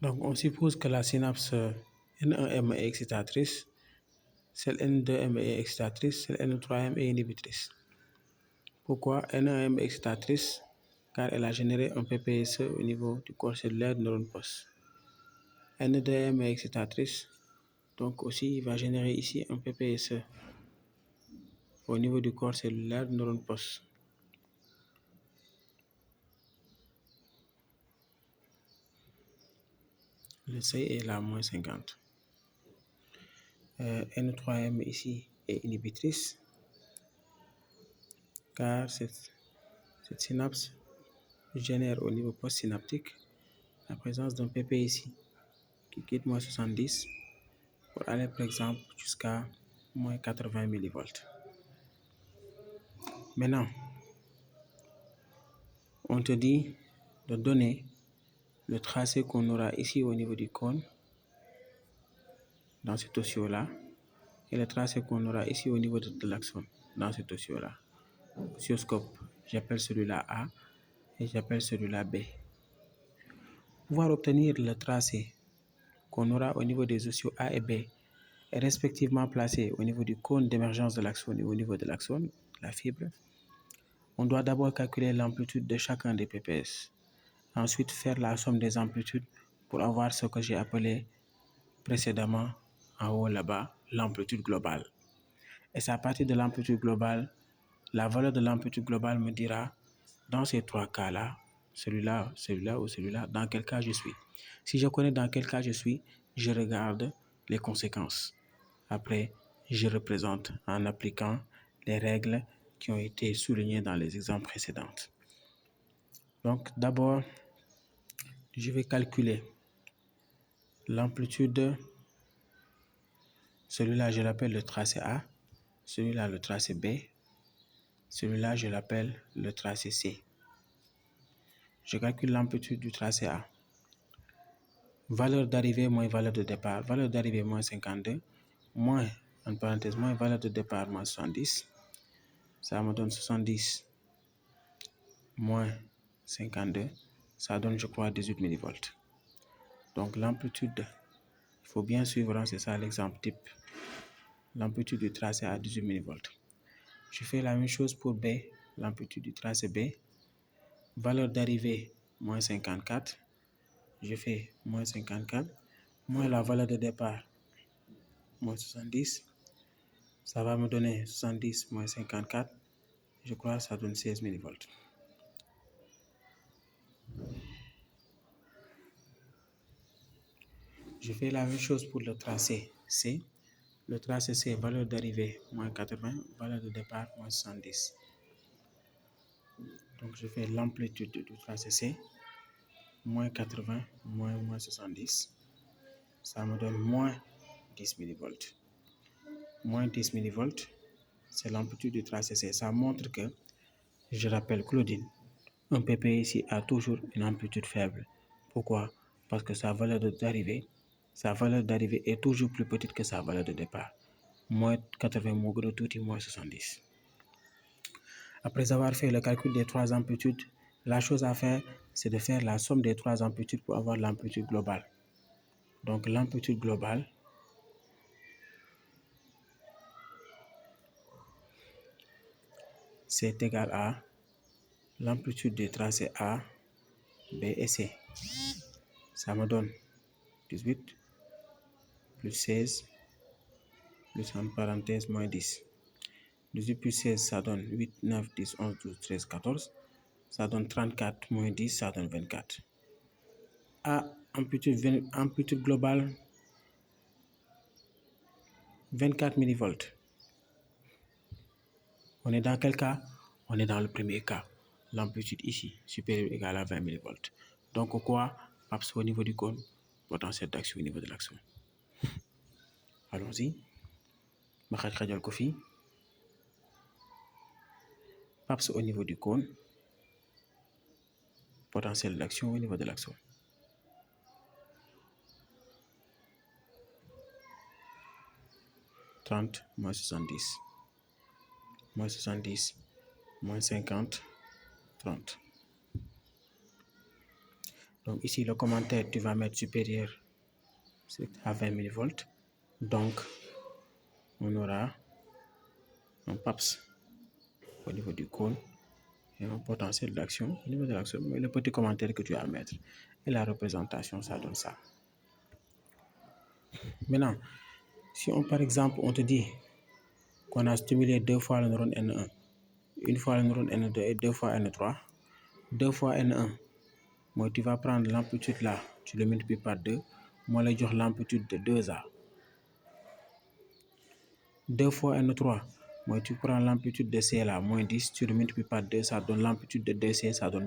Donc, on suppose que la synapse N1M est excitatrice, celle N2M est excitatrice, celle N3M est inhibitrice. Pourquoi N1M est excitatrice? Car elle a généré un PPSE au niveau du corps cellulaire de neurone poste. N2M est excitatrice, donc aussi il va générer ici un PPSE au niveau du corps cellulaire de neurone poste. Le seuil est là, moins 50. N3M ici est inhibitrice, car cette synapse génère au niveau postsynaptique la présence d'un PP ici qui quitte moins 70 pour aller par exemple jusqu'à moins 80 millivolts. Maintenant, on te dit de donner le tracé qu'on aura ici au niveau du cône, dans cet osseo-là, et le tracé qu'on aura ici au niveau de l'axone, dans cet osseo-là. Oscilloscope, j'appelle celui-là A et j'appelle celui-là B. Pour pouvoir obtenir le tracé qu'on aura au niveau des osseaux A et B, et respectivement placés au niveau du cône d'émergence de l'axone et au niveau de l'axone, la fibre, on doit d'abord calculer l'amplitude de chacun des PPS. Ensuite, faire la somme des amplitudes pour avoir ce que j'ai appelé précédemment, en haut là-bas, l'amplitude globale. Et c'est à partir de l'amplitude globale, la valeur de l'amplitude globale me dira, dans ces trois cas-là, celui-là, celui-là ou celui-là, dans quel cas je suis. Si je connais dans quel cas je suis, je regarde les conséquences. Après, je représente en appliquant les règles qui ont été soulignées dans les exemples précédents. Donc, d'abord, je vais calculer l'amplitude. Celui-là, je l'appelle le tracé A. Celui-là, le tracé B. Celui-là, je l'appelle le tracé C. Je calcule l'amplitude du tracé A. Valeur d'arrivée moins valeur de départ. Valeur d'arrivée moins 52, moins, en parenthèse, moins valeur de départ moins 70. Ça me donne 70 moins 52. Ça donne, je crois, 18 millivolts. Donc l'amplitude, il faut bien suivre, c'est ça l'exemple type. L'amplitude du tracé à 18 millivolts. Je fais la même chose pour B, l'amplitude du tracé B. Valeur d'arrivée, moins 54. Je fais moins 54, moins la valeur de départ, moins 70. Ça va me donner 70 moins 54. Je crois que ça donne 16 millivolts. Je fais la même chose pour le tracé C. Le tracé C, valeur d'arrivée, moins 80, valeur de départ, moins 70. Donc, je fais l'amplitude du tracé C, moins 80, moins 70. Ça me donne moins 10 millivolts. Moins 10 millivolts, c'est l'amplitude du tracé C. Ça montre que, je rappelle Claudine, un PP ici a toujours une amplitude faible. Pourquoi? Parce que sa valeur d'arrivée est toujours plus petite que sa valeur de départ. Moins 80, moins 70. Après avoir fait le calcul des trois amplitudes, la chose à faire, c'est de faire la somme des trois amplitudes pour avoir l'amplitude globale. Donc l'amplitude globale, c'est égal à l'amplitude des tracés A, B et C. Ça me donne 18 plus 16 plus en parenthèse moins 10. 18 plus 16, ça donne 8, 9, 10, 11, 12, 13, 14. Ça donne 34 moins 10, ça donne 24. À amplitude globale, 24 millivolts. On est dans quel cas? On est dans le premier cas. L'amplitude ici, supérieure ou égale à 20 millivolts. Donc quoi? PAPS au niveau du cône, potentiel d'action au niveau de l'axone. Allons-y. PAPS au niveau du cône, potentiel d'action au niveau de l'axone. « 30 moins 70. Moins 70, moins 50, 30. Donc ici, le commentaire, tu vas mettre supérieur à 20 millivolts. Donc, on aura un PAPS au niveau du cône et un potentiel d'action au niveau de l'action. Mais le petit commentaire que tu as à mettre et la représentation, ça donne ça. Maintenant, si par exemple, on te dit qu'on a stimulé 2 fois le neurone N1, une fois le neurone N2 et 2 fois N3, 2 fois N1, moi, tu vas prendre l'amplitude là, tu le multiplies par 2, moi, je vais l'amplitude de 2A. 2 fois N3, moi, tu prends l'amplitude de C là, moins 10, tu le multiplies par 2, ça donne l'amplitude de 2C, ça donne